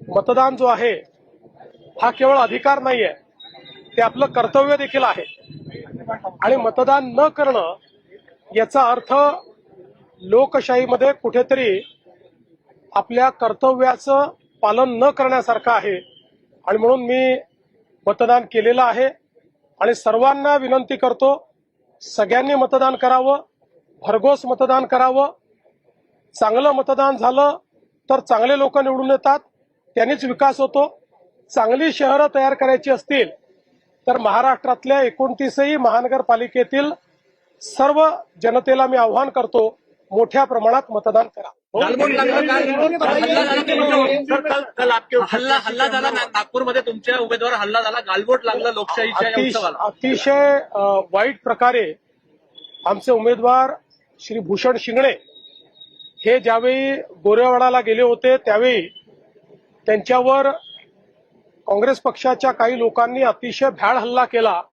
मतदान जो आहे हा केवळ अधिकार नाहीये, ते आपलं कर्तव्य देखील आहे. आणि मतदान न करणं याचा अर्थ लोकशाहीमध्ये कुठेतरी आपल्या कर्तव्याचं पालन न करण्यासारखं आहे. आणि म्हणून मी मतदान केलेलं आहे आणि सर्वांना विनंती करतो, सगळ्यांनी मतदान करावं, भरघोस मतदान करावं. चांगलं मतदान झालं तर चांगले लोक निवडून येतात, त्यांनीच विकास होतो. चांगली शहरं तयार करायची असतील तर महाराष्ट्रातल्या 29ही महानगरपालिकेतील सर्व जनतेला मी आव्हान करतो, मोठ्या प्रमाणात मतदान करा. हल्ला झाला नागपूरमध्ये, तुमच्या उमेदवार हल्ला झाला, गालबोट लागला लोकशाहीच्या या उत्सवाला. अतिशय वाईट प्रकारे आमचे उमेदवार श्री भूषण शिंगणे हे ज्यावेळी गोरेवाडाला गेले होते त्यावेळी त्यांच्यावर काँग्रेस पक्षाच्या काही लोकांनी अतिशय भ्याड हल्ला केला.